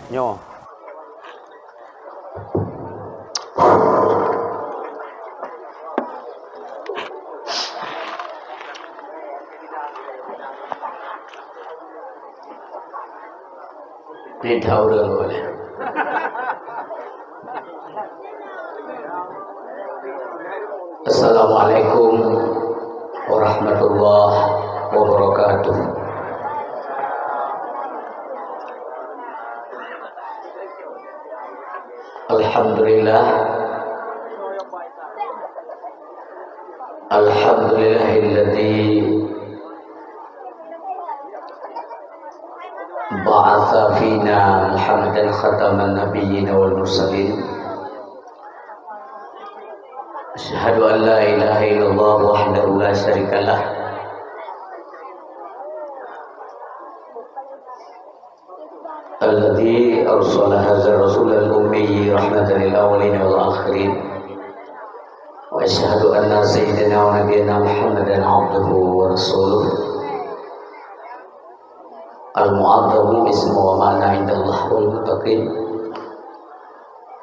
Nyo. Ini tahu dulu boleh. Assalamualaikum warahmatullahi wabarakatuh. Alhamdulillah. Alhamdulillahilladzi ba'atha fina Muhammadan khataman nabiyyin wal mursalin. Asyhadu an la ilaha illallah wahdahu la syarikalah. Alladzi arsala hadzal rasulal ummi rahmatan lil awwalin wal akhirin. Wa asyhadu anna sayyidina wa nabiyyana Muhammadan abduhu wa rasuluh. Al-mu'adzamu ismu wa ma'na indallah wal muttaqin.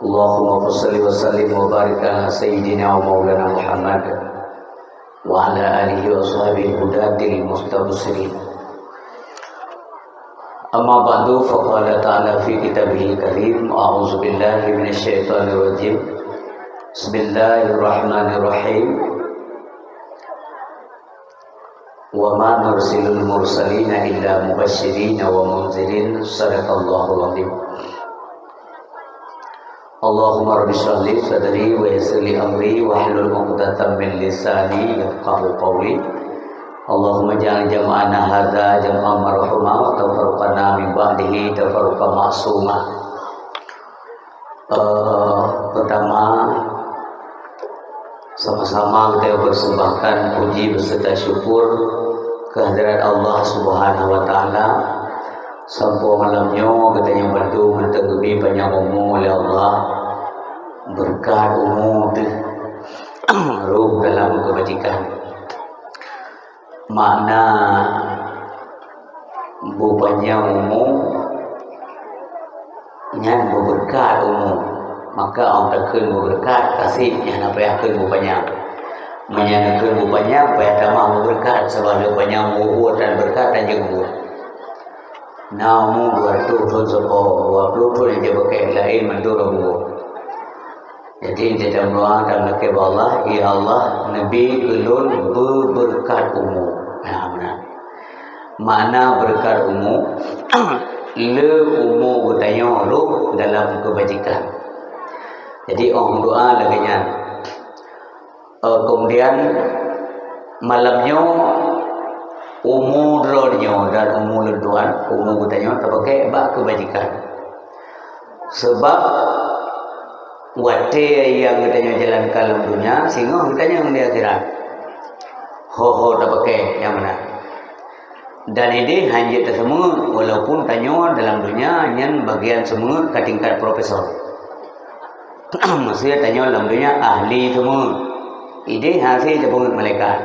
Allahumma shalli wa sallim wa barik ala sayyidina wa maulana Muhammad wa ala alihi wa sahbihi hudatil mustabsirin. Amma ba'du, faqala ta'ala fi kitabihil karim. A'udzu billahi minasy syaithanir rajim. Bismillahirrahmanirrahim. Wa ma nursilul mursalina illa mubasysyirin wa munzirin. Shadaqallahul azim. Allahumma rabbi shrah li sadri wa yassir li amri wahlul 'uqdatam min lisani yafqahu qawli. Allahumma ja'al jam'ana hadza jam'an marhuma wa tafarraqana min ba'dihi tafarruqan ma'suma. Pertama, sama-sama kita persembahkan puji beserta syukur kehadirat Allah Subhanahu wa taala. Sampai malamnya kita yang bantu menteguhi banyak umur oleh Allah, berkat umur ruh dalam kebajikan. Makna banyak umur yang berberkat umur, maka orang takkan berberkat kasih yang apa yang akan banyak menyangkan banyak supaya tamah berberkat sebab banyak umur dan berkat dan jenggut. Namu 200 sepo 20 tu yang dia pakai lain mendorong. Jadi dia doa dan nakib Allah, ya Allah, Nabi ulun berberkat umur. Nah, benar. Makna berkat umur, le umur bertanya roh dalam kebajikan. Jadi orang doa laginya. Kemudian malamnya umur rohnya dan umur leduan, umur bertanya terpakai bak kebajikan. Sebab wate yang katanya jalan kalam dunia sehingga katanya di akhirat ho tak pakai yang mana dan ini hanya semua walaupun tanya dalam dunia yang bagian semua ke tingkat profesor maksudnya tanya dalam dunia ahli semua ini hasil jabungan malaikat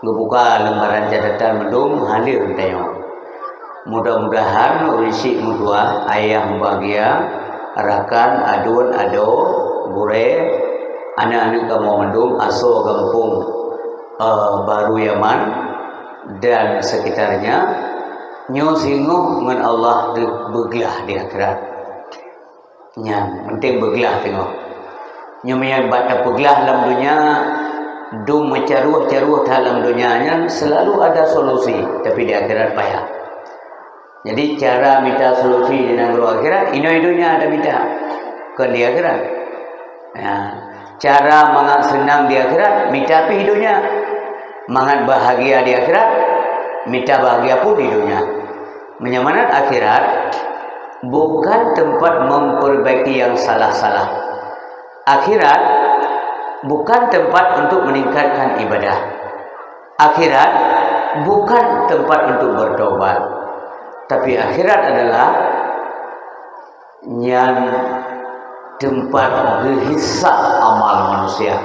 ngebuka lembaran catatan mendung halir tanya mudah-mudahan urisi mudua ayah bahagia rakan adun ado bure anak-anak kamu mendung aso kampung Baru Yaman dan sekitarnya nyo singo dengan Allah bergelah di akhirat nya penting bergelah tengok nyo menyambat bergelah dalam dunia dum mencaruh-caruh dalam dunianya selalu ada solusi tapi di akhirat payah. Jadi cara minta solusi di negara akhirat, dunia ada minta ke di akhirat. Ya. Cara mangat senang di akhirat, minta pi hidupnya. Mangat bahagia di akhirat, minta bahagia pun di dunia. Menyamanan akhirat bukan tempat memperbaiki yang salah-salah. Akhirat bukan tempat untuk meningkatkan ibadah. Akhirat bukan tempat untuk bertobat. Tapi akhirat adalah yang tempat berhisab amal manusia,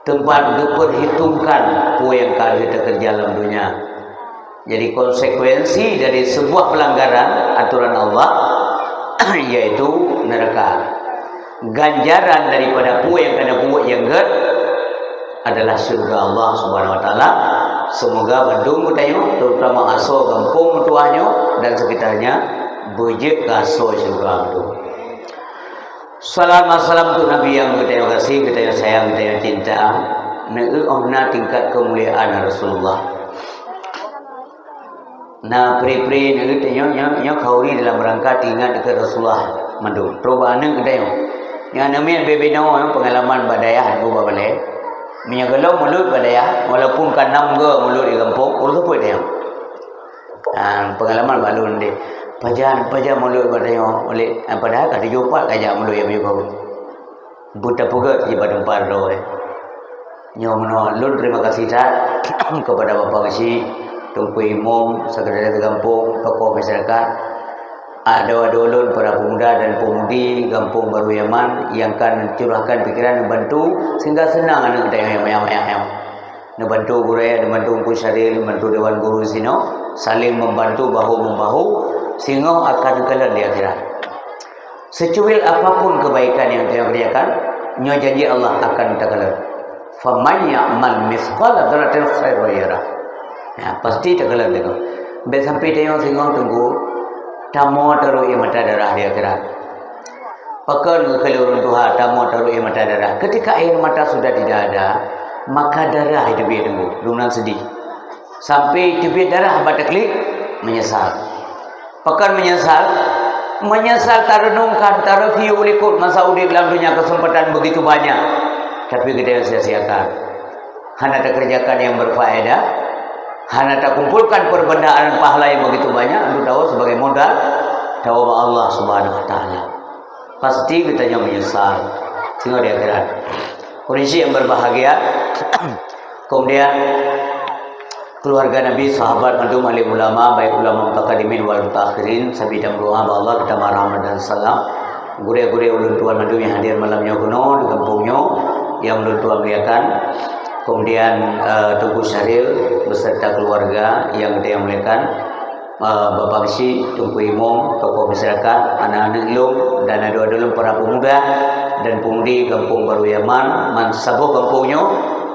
tempat diperhitungkan apa yang kita kerja dalam dunia. Jadi konsekuensi dari sebuah pelanggaran aturan Allah yaitu neraka. Ganjaran daripada puak yang kena buat yang ged adalah surga Allah Subhanahu wa taala. Semoga mendung kutayo terutama aso kampung tuahnya dan sekitarnya bejek kaso surga itu. Salam salam untuk Nabi yang kita kasih, kita yang sayang, kita yang cinta. Neuna tingkat kemuliaan Rasulullah. Nah, pri-pri nya khauri dalam rangka tingkat dekat Rasulullah mendung. Coba ane kita yang namanya bebeno pengalaman badayah bu babale. Minyak gelau mulut badayah walaupun kanam ke mulut di kampung urus apa dia. Pengalaman balun dia. Pajan mulut badayah oleh padahal kada jumpa kajak mulut yang kau. Buta pugat di badan pardo. Nyomono lun terima kasih kepada Bapak Ngasi Tumpu Imam, Sekretariat Kampung, tokoh masyarakat, ada ulun para pemuda dan pemudi Kampung Baru Yaman yang akan curahkan pikiran membantu sehingga senang anak kita yang membantu guru, membantu Empu Syaril, membantu Dewan Guru sino, saling membantu bahu-membahu sehingga akan kalah di akhirat. Secuil apapun kebaikan yang kita kerjakan, nyo janji Allah akan terkalah. Faman ya'mal mithqala dzarratin khairan yarah. Ya, pasti terkalah itu. Sampai tengok tunggu tamu taruh mata darah di akhirat. Pakan kelurun Tuhan tamu taruh mata darah. Ketika air mata sudah tidak ada, maka darah itu biar tunggu. Lunan sedih. Sampai itu biar darah bataklik menyesal. Pakan menyesal tarenungkan tarfiu likut masa udip dalam dunia kesempatan begitu banyak. Tapi kita sia-siakan. Hana tak kerjakan yang berfaedah. Hana tak kumpulkan perbendaan pahala yang begitu banyak untuk tahu sebagai modal tawab Allah Subhanahu wa taala. Pasti kita menyesal sehingga di akhirat. Kondisi yang berbahagia. Kemudian keluarga Nabi, sahabat, madum, alim ulama, baik ulama mutaqaddimin wal mutaakhirin, sabidam doa Allah kita Muhammad dan salam. Gure-gure ulun tuan madum yang hadir malamnya kuno di kampungnya yang ulun tuan muliakan. Kemudian Tugu Syaril beserta keluarga yang kita muliakan, Bapak Ngasi, Tumpu Imam, tokoh masyarakat, anak-anak ilmu dan ada para pemuda dan pemudi Kampung Baru Yaman, mansabo kampungnya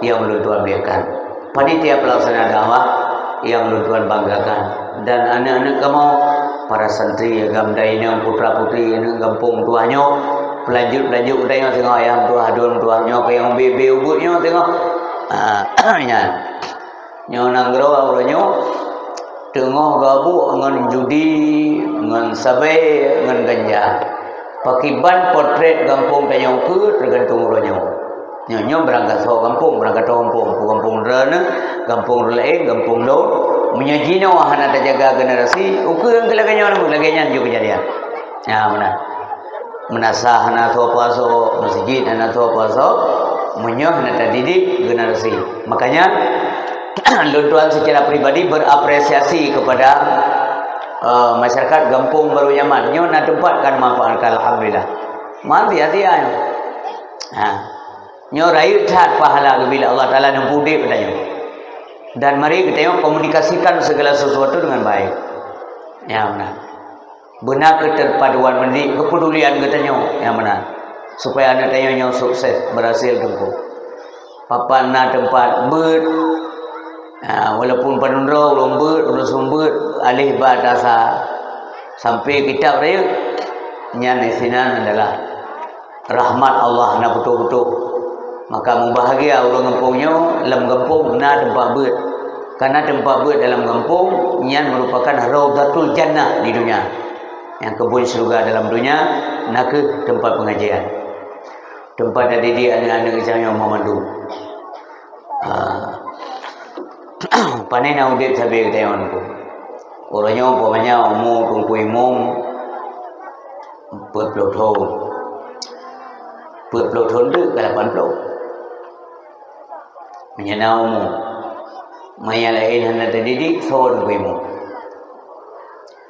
yang ulun tuan muliakan. Panitia pelaksana dakwah yang ulun tuan banggakan dan anak-anak kamu para santri gamdaina putra-putri kampung tuahnya pelanjut udahnya tengok ayam tuah tuahnya ke yang bebe ubutnya tengok nyo nanggro awronyo tengok gabu ngan judi ngan sabai ngan ganja pakiban potret kampung tayong ke tergantung ronyo nyo berangkat so kampung kampung rana kampung lain kampung lo menyajino hana terjaga generasi ukur kelaganya orang laganya juga kejadian ya benar menasah hana so paso masjid hana so paso menyoh hana terdidik generasi. Makanya luntuan secara pribadi berapresiasi kepada masyarakat Kampung Baru Yaman nyo na tempat kan manfaatkan alhamdulillah mati hati ayo nyo rayu tat pahala bila Allah taala nempudi padanya. Dan mari kita komunikasikan segala sesuatu dengan baik. Ya benar. Benar keterpaduan mendik, kepedulian katanya yang benar. Supaya anak tanya sukses berhasil tempuh. Papan na tempat ber walaupun penundra ulun sumber alih batasa sampai kitab raya nya isinan adalah rahmat Allah na betul-betul. Maka membahagia orang kampungnya dalam kampung na tempat ber. Karena tempat ber dalam kampung yang merupakan raudatul jannah di dunia. Yang kebun surga dalam dunia nak ke tempat pengajian. Tempat ada di anak-anak yang memandu. Panai nak udip sabi kita yang tu. Orangnya umpamanya umur Tumpu Imam berpuluh tahun tu ke 80. Menyenau umur. Maya lain hana terdidik so Tumpu Imam.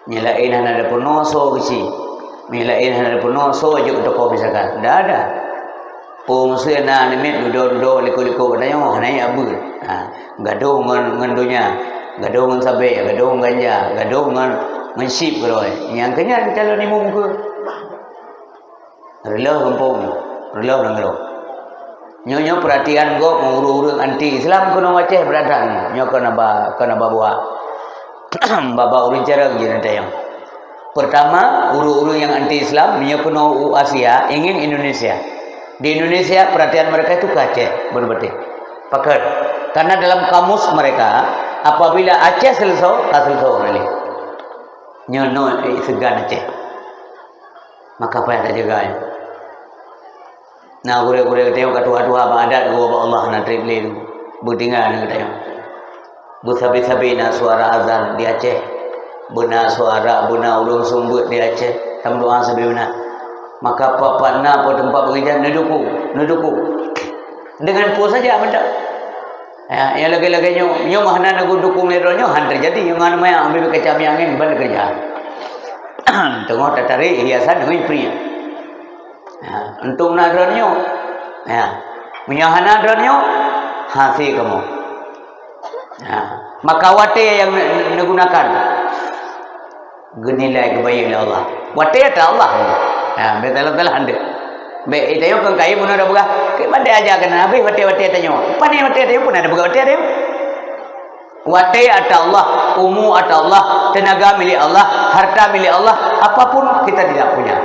Nyalain hana ada penuh so kesi. Nyalain hana ada penuh so ajuk tokoh misalkan. Dah ada. Musuh na nimit duduk liku-liku katanya hana ya abu. Gaduh ngan dunia. gaduh dengan sabai, gaduh dengan ganja, gaduh dengan mensip kalau yang kenyan calon ni muka rela kampung rela orang kalau nyonya perhatian go mengurus anti Islam kena macam beratan nyo kena buat baba urun cara je nanti yang pertama uru-uru yang anti Islam nyo kena Asia ingin Indonesia. Di Indonesia perhatian mereka itu ke Aceh benar-benar pakar karena dalam kamus mereka apabila Aceh selesai tak selesai orang nyono segan Aceh maka apa yang tak jaga nah gure-gure tengok katua-tua abang adat gua Allah nak tripli tu bertinggal dengan tengok bersabi-sabi nak suara azan di Aceh benar suara benar ulung sumbut di Aceh tam doa sebelumnya maka apa na apa tempat pengajian neduku dengan puas saja benda ya yang lagi-lagi nyo mahana nagu dukung leronyo han terjadi yang mana mai ambil kecami angin balik kerja tengok tatari hiasan dengan pria untuk nadronyo menyahana nadronyo hasil kamu maka wate yang digunakan genilai kebaikan Allah wate ada Allah betul anda itu yang kan kaya pun ada buka mana aja kan habis wate tanya pani wate tanya pun ada buka wate ada wate ada Allah umu ada Allah tenaga milik Allah harta milik Allah apapun kita tidak punya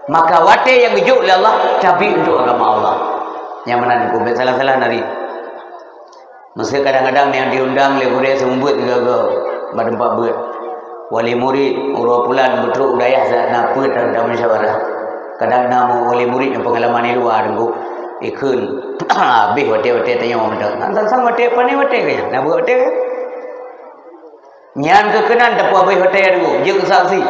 maka wate yang hidup oleh Allah cabi untuk agama Allah yang mana dikubur salah-salah nari mesti kadang-kadang yang diundang lebih sembut juga berempat ber wali murid urut pulan betul udayah nak put dalam musyawarah kadang nama wali murid yang pengalaman di luar tunggu ikun habis wate tanya orang dah sang wate apa ni wate ke nak buat wate ke nyan kekenan dapat habis wate tunggu je kesaksi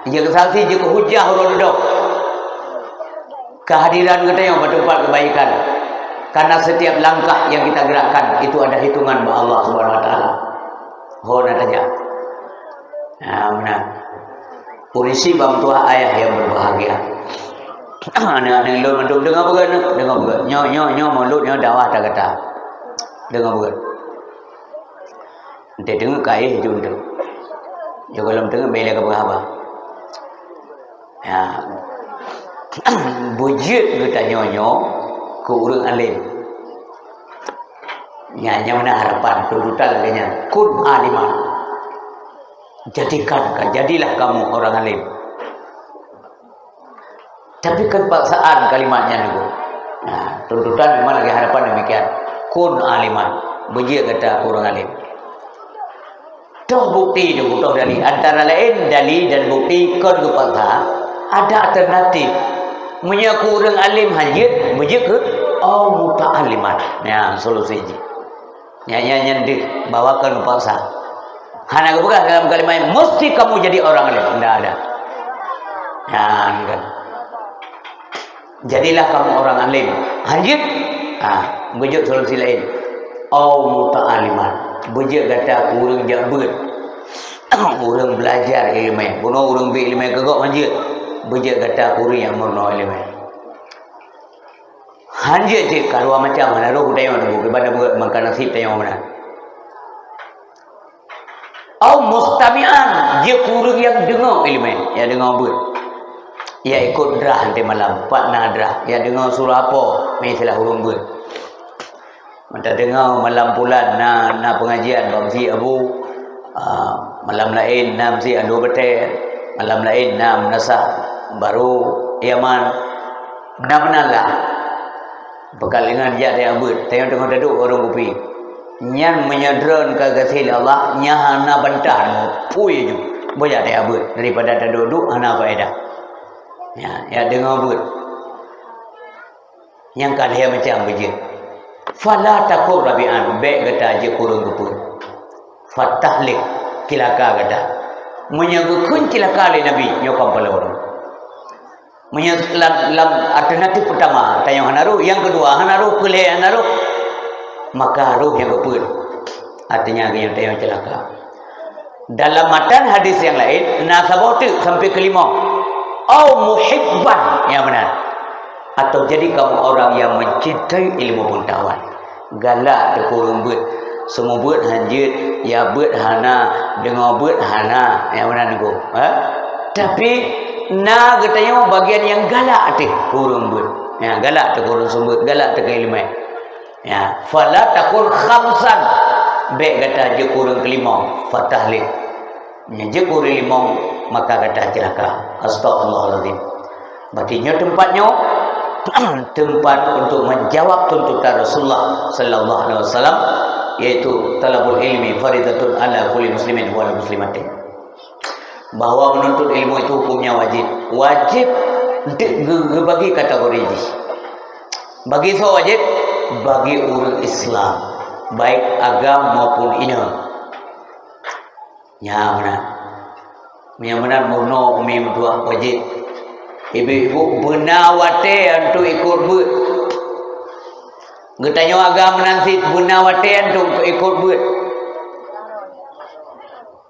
je kesaksi je kehujah orang duduk kehadiran kita yang bertempat kebaikan karena setiap langkah yang kita gerakkan itu ada hitungan Allah Subhanahu Wa Taala. Hona saja. Benar. Polisi bang tua ayah yang berbahagia. Anak-anak lu mendung dengar bukan? Dengar bukan? Nyo mulut nyo dakwah tak kata. Dengar bukan? Nanti dengar kaya hijau tu. Jo kalau dengar bela ke berapa? Bujit kita nyo ke urang alim. Yang mana harapan tuntutan lagi kun aliman. Jadilah kamu orang alim. Tapi kepaksaan kalimatnya itu. Tuntutan memang lagi harapan demikian. Kun aliman. Bujit kata orang alim. Toh bukti itu toh dari antara lain dalil dan bukti kon kepaksa ada alternatif. Menyaku orang alim hajit bujit ke muta'aliman. Solusi ini. Yang dibawakan paksa. Hanya bukan dalam kalimat mesti kamu jadi orang alim. Tidak ada. Kan. Jadilah kamu orang alim. Lanjut. Bujuk solusi lain. Muta'aliman. Bujuk kata kurang jabat. Orang belajar ilmu. Bukan orang ilmu kegok lanjut. Bujuk kata kurang yang mau ilmu. Hanya je kalau macam mana roh tayang tu kepada makan nasib tayang mana. Mustami'an je kurang yang dengar ilmu, ya dengar ber. Ya ikut drah nanti malam, pak nadrah, ya dengar surah apa, misalah hurung ber. Mata dengar malam bulan na pengajian bangsi abu malam lain nam si ando betel, malam lain nam nasah baru Yaman. Benar-benar lah. Bekal dengan jat yang abut tengok duduk orang kopi nyan menyadran kagasil Allah nyahana bantah pui ju boya dia abut daripada duduk ana faedah ya dengar abut yang kadang macam beje fala taqur rabi'an baik kata je kurang kepun fatahlik kilaka kata menyagukun kilaka le nabi nyokam pala orang dalam alternatif pertama tayang hanaru, yang kedua hanaru pilih hanaru maka haruh yang kepul artinya yang tayang celaka. Dalam matan hadis yang lain nasabatu sampai kelima muhibban yang benar atau jadi kamu orang yang mencintai ilmu pengetahuan galak terkurung buat semua buat hanjit ya buat hana dengar buat hana yang mana nego tapi na katanya bagian yang galak teh kurung buat ya galak teh kurung sumber galak teh kelima ya fala takul khamsan be kata je kurung kelima fatahlik ya je kurung lima maka kata celaka astagfirullahaladzim berarti tempatnya tempat untuk menjawab tuntutan Rasulullah sallallahu alaihi wasallam yaitu talabul ilmi faridatun ala kulli muslimin wal muslimatin, bahwa menuntut ilmu itu hukumnya wajib bagi kategori ini, bagi wajib bagi orang Islam baik agama maupun ina ya benar mono umi dua wajib. Ibu-ibu benar wate untuk ikut buat. Getanya agama nanti benar wate untuk ikut buat.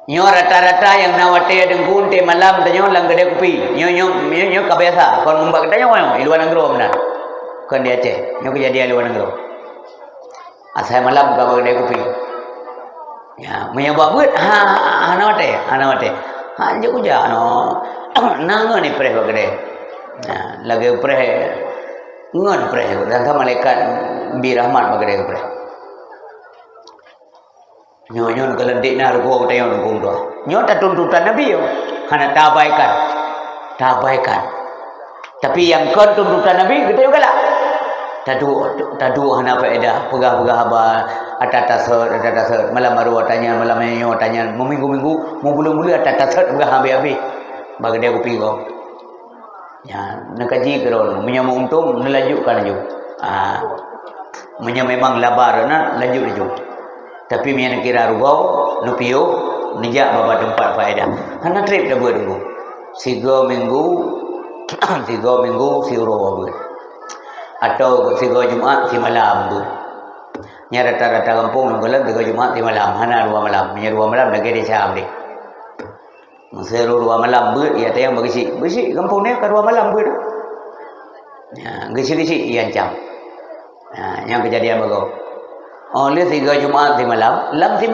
Nyo rata-rata yang nawate dengkun te malam tanyo lang gede kupi. Nyo kabiasa. Kon membak tanyo mana? Luar negeri benar. Kon di Aceh. Nyo kejadian luar negeri. Asal malam ka gede kupi. Ya, menyebab buat nawate. Hanje kuja no. Nangan ni preh bagede. Nah, lagi preh ngan preh dan ta malaikat bi rahmat bagede preh. Nyo kelendik na rugo tayo nunggung doa. Nyo ta tuntutan Nabi yo. Hana tabaikan. Tapi yang kon tuntutan Nabi kita juga lah. Tadu hana faedah pegah-pegah ba atatasat malam baru tanya malam nyo tanya minggu-minggu mau bulu-bulu atatasat pegah habis-habis. Bagade aku pigo. Ya, nak kaji kerol, menyama untung melanjutkan aja. Menyama memang labar na lanjut. Tapi mian kira rugau, nupio, nijak baba tempat faedah. Hana trip dah buat dulu. 3 minggu si uro buat. Atau 3 Jumaat si malam buat. Nya rata-rata kampung nonggolan 3 Jumaat si malam, hana 2 malam. Nya 2 malam lagi di Syam deh. Masa 2 malam buat, ya tayang bersih kampung ni ke 2 malam buat. Ya, gisi-gisi ia ancam. Yang kejadian bago. Oleh 3 Jumaat di malam, lam si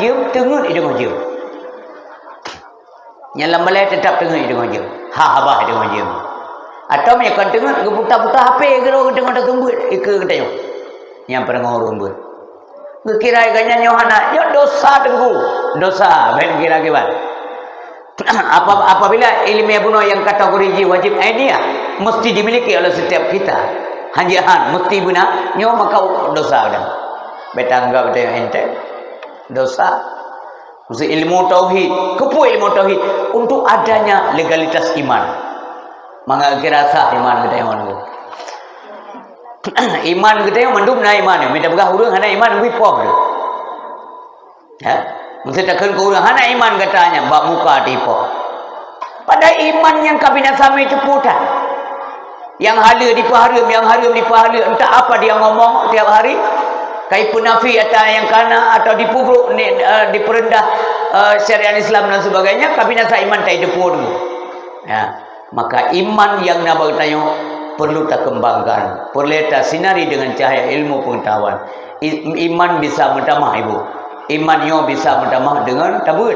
jum, tengut hidung jum. Yang lam balai tetap tengut hidung jum. Habah hidung jum. Atau mereka kan tengut, buta-buta HP kalau tengok tunggu ikut katanya. Yang pernah ngurung buat. Kira ikannya nyohana, yo dosa tengku, dosa. Ben kira kibat. Apabila ilmiah bunuh yang kategori wajib ini mesti dimiliki oleh setiap kita. Hanjahan mesti guna nyo maka dosa dah. Betangga betul ente dosa. Mesti ilmu tauhid, kepu ilmu tauhid untuk adanya legalitas iman. Mangga kira sah iman kita yang mana? Iman kita yang mandum na iman. Minta begah urang hana iman wipop tu. Ya, mesti takkan ke urang hana iman katanya bak muka tipu. Pada iman yang kabinet sami itu putar. Yang halim dipahala, entah apa dia ngomong tiap hari, kai penafi atau yang kana atau dipuruk diperendah syariat Islam dan sebagainya, kabinet iman tak dipur. Ya, maka iman yang nak bertanya perlu tak kembangkan, perlu tak sinari dengan cahaya ilmu pengetahuan. Iman bisa mentamah ibu. Iman yo bisa mentamah dengan tabut,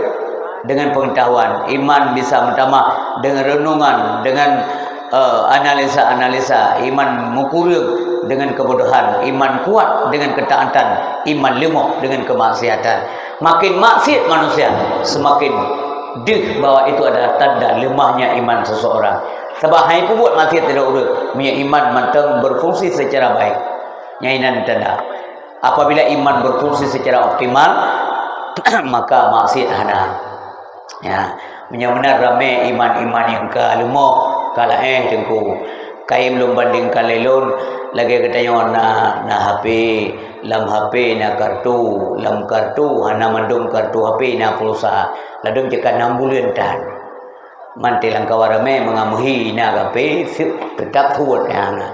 dengan pengetahuan. Iman bisa mentamah dengan renungan, dengan analisa, iman mukurung dengan kebodohan, iman kuat dengan ketaatan, iman lemah dengan kemaksiatan. Makin maksiat manusia, semakin deh bahwa itu adalah tanda lemahnya iman seseorang. Sebab hai pun buat maksiat tidak urut, punya iman mantap berfungsi secara baik. Nyainan tanda. Apabila iman berfungsi secara optimal, maka maksiat hana. Ya, benar-benar ramai iman-iman yang lemah. Kalau tengku kai belum banding kalelon lagi katanya na HP lam HP na kartu lam kartu hana mandung kartu HP na pulsa ladung cekan 6 bulan tan mantilang kawarame mengamuhi na HP tetap suut ya na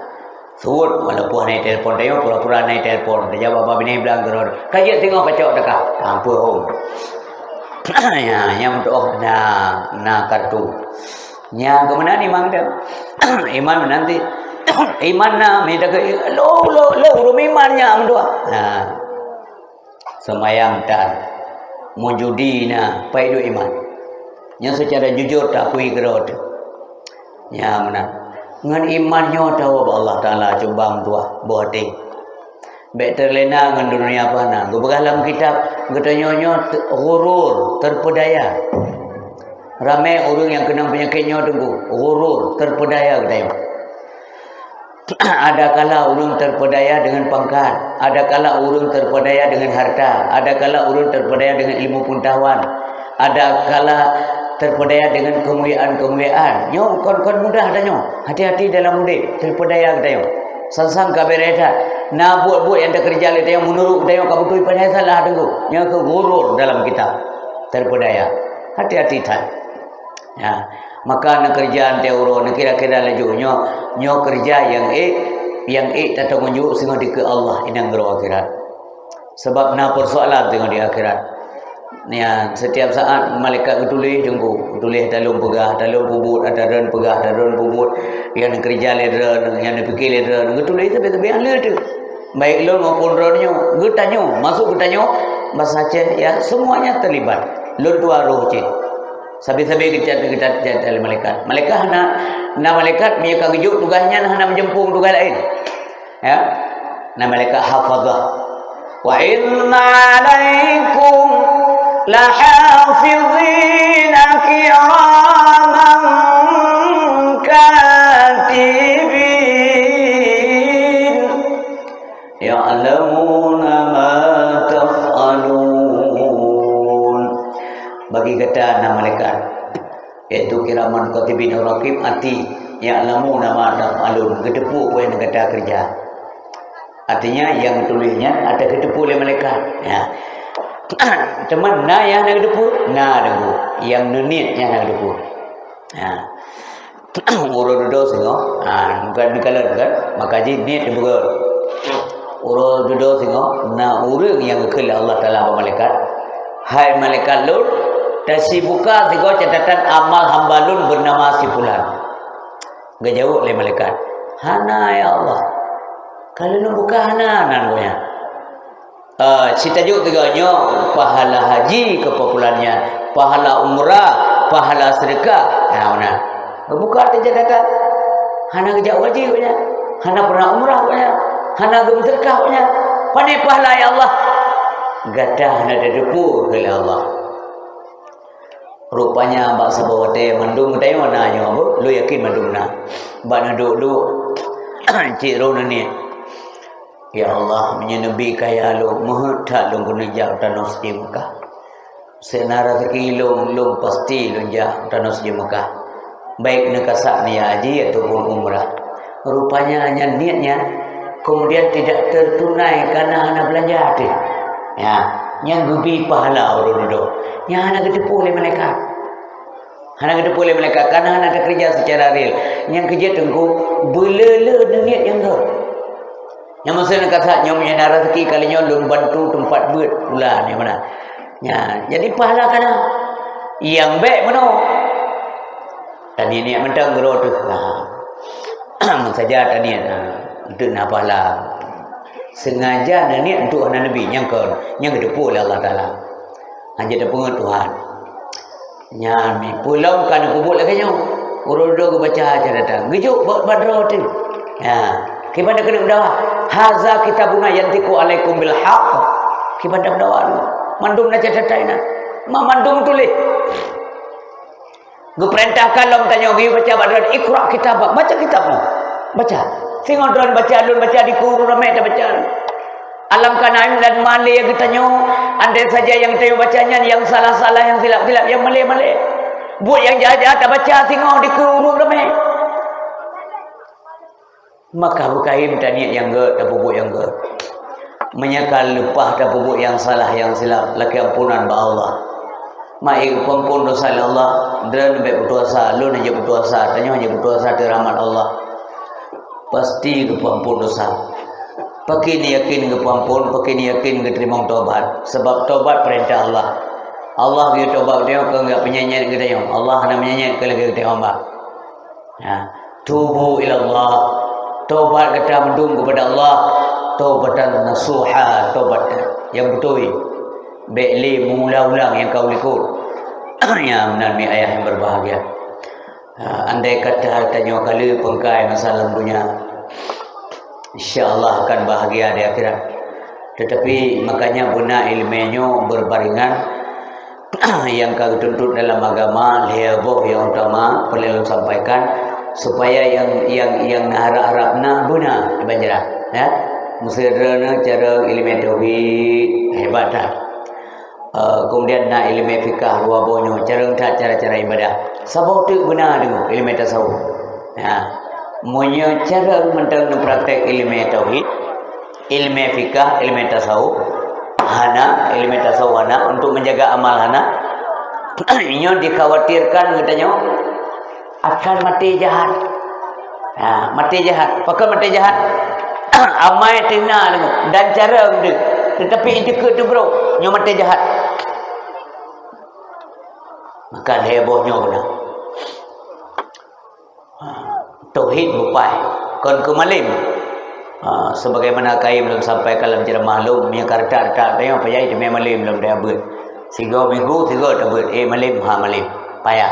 suut walaupun naik telefon tayo pura-pura naik telefon dia bapa bini bilang geror kaya tengok kacau dekat ampun ya yang untuk na kartu nya kemana ni mang dia iman nanti iman na minta ke lo iman nya mendoa semayang dan mujudi na paidu iman nya secara jujur tak kui gerot nya mana ngan imannya tahu Allah Taala cumbang tua bohting bet terlena ngan dunia apa na go dalam kitab getanyonyo ghurur terpedaya ramai orang yang kena penyakitnya tunggu ghurur terpedaya katanya. Ada kala orang terpedaya dengan pangkat, ada kala orang terpedaya dengan harta, ada kala orang terpedaya dengan ilmu pengetahuan, ada kala terpedaya dengan kemuliaan-kemuliaan. Nyo kon mudah dah nyo. Hati-hati dalam mudik terpedaya katanya. Sansang kabereta na buat yang tak kerja le tayang menurut tayang kabutui pandai salah tunggu. Nyo ke gurur dalam kitab terpedaya. Hati-hati tan. Ya, maka nak kerjaan teoro nak kira-kira laju nyo kerja yang tak tahu menjuk sehingga di ke Allah inang gero akhirat. Sebab na persoalan tengok di akhirat. Ya, setiap saat malaikat tulis jengku, tulis dalam pegah, dalam bubut ada ren pegah, ada ren bubut yang kerja le ren, yang fikir le ren, tulis tapi ala tu. Baik lo maupun renyo, getanyo, masuk getanyo bahasa Aceh ya semuanya terlibat. Lo dua roh cik. Sabi-sabi kita dari malaikat. Malaikat na malaikat punya kejuk tugasnya hana menjempung tugas lain. Ya. Na malaikat hafazah. Wa inna alaikum lahafizina kiraman katibin ya'lamuna ma taf'alun. Bagi kata nama malaikat iaitu kiraman katibin raqib ati ya'lamuna ma taf'alun, gedepu poin kata kerja. Artinya yang tulisnya ada gedepu oleh malaikat. Ya. Teman na yang nak gedepu, na debu. Yang nenit yang nak gedepu. Ya. Urut dodo singo, bukan dikalar kan? Maka ji nit debu. Urut dodo singo, na urang yang kekal Allah Taala malaikat. Hai malaikat Lut, dasi buka singo catatan amal hambalun bernama si fulan. Gak jauh oleh malaikat. Hana ya Allah. Kalau lu buka hana nangonya. Si tajuk tiganya pahala haji kepopulannya, pahala umrah, pahala sedekah. Nah, mana? Buka saja kata hana kerja haji punya, hana pernah umrah punya, hana gum sedekah punya. Pandai pahala ya Allah. Gadah hana dedepu oleh Allah. Rupanya bangsa bawate mendung tayo na nyo abo, lu yakin mendung na. Ba na duk cik ron ni. Ya Allah, menyenebi kaya lu muhta lu gunja tanos di Mekah. Senara sekilo lu pasti lu ja tanos di Mekah. Baik nak kasak ni haji ataupun umrah. Rupanya hanya niatnya kemudian tidak tertunai karena hana belanja hati. Ya, yang gubi pahala orang itu. Yang hana ketipu oleh malaikat. Hana ketipu oleh malaikat karena hana ada kerja secara real. Yang kerja tengku belele niat yang tu. Yang maksudnya kata nyom punya rezeki kali nyom bantu tempat buat pula ni mana. Ya, jadi pahala kana yang baik mana. Tadi ni mentang gero tu. Saja tadi itu nak pahala. Sengaja niat untuk anak Nabi yang kedepu oleh Allah Taala. Hanya ada pengetahuan. Nyami pulang kan kubur lagi nyom. Urut do baca aja datang. Gejuk badro tu. Ya. Kibanda kena berdawa. Haza kitabuna yantiku alaikum bil haqq. Kibanda berdawa. Mandum na catatain. Mandum tulis. Gue perintahkan lo tanya gue baca badran ikra kitabak. Baca kitabmu. Baca. Tengok dron baca alun baca di kuru ramai dah baca. Alam kanaim dan male yang kita nyo. Andai saja yang tahu bacanya yang salah-salah yang silap-silap yang male-male. Buat yang jahat-jahat tak baca tengok di kuru ramai. Maka bukain niat yang ge dan bubuk yang ge menyakal lupah dan bubuk yang salah yang silap laki ampunan ba Allah mai pengampun dosa Allah dan lebih berdosa lu aja berdosa tanya aja berdosa di rahmat Allah pasti ke pengampun dosa pakai yakin ke pengampun pakai yakin ke terima taubat sebab taubat perintah Allah Allah dia taubat dia ke enggak penyanyi kita yang Allah nak menyanyi ke lagi kita hamba ya tubu ila Allah. Taubat kata mendung kepada Allah, taubatan nasuha, taubat yang betul. Bekli mengulang-ulang yang kau likut. Ya menami ayah yang berbahagia. Andai kata hartanya kali pengkai masalah dunia, insyaAllah akan bahagia di akhirat. Tetapi makanya guna ilmunya berbaringan yang kau tuntut dalam agama, leboh yang utama perlu sampaikan supaya yang harap-harapna guna dibanjara. Ya, musirana cara ilmu tauhid hebat dah. Kemudian nak ilmu fikah dua bonyo cara ibadah. Sabau tu guna dengan ilmu tasawuf. Ya, munyo cara mentang praktek ilmu tauhid, ilmu fikah, ilmu tasawuf, ilmu tasawuf untuk menjaga amal inyo dikhawatirkan katanya akan mati jahat. Ya, mati jahat. Pakai mati jahat. Amai tina dan cara dia. Tetapi itu ke tu bro, nyo mati jahat. Maka hebohnya benar. Tauhid bupai kon kemalim. Sebagaimana kai belum sampai kalam tidak maklum nya karta tak tengok payah itu malim belum dah buat. 3 minggu 3 dah buat malim malim payah.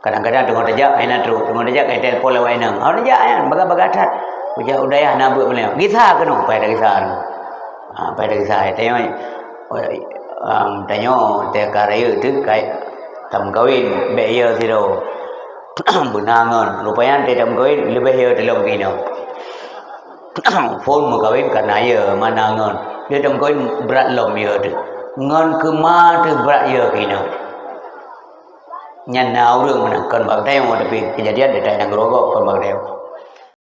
Kadang-kadang tengok tajak aina terus tengok tajak kai telefon lawan aina. Tajak ayan baga-baga tat. Ujar udayah nak buat malim. Kisah kenu payah kisah. Payah kisah tengok tengok te karaya tu kai tam kawin be ya siro. Bunangan rupanya te tam kawin lebih ya dalam kino. Phone kawin karena ya manangan dia tam kawin berat lom ya tu. Ngon kema tu berat ya kino. Nyan nau rung mana kon bak tayong tapi kejadian dia tayang rogok kon bak tayong.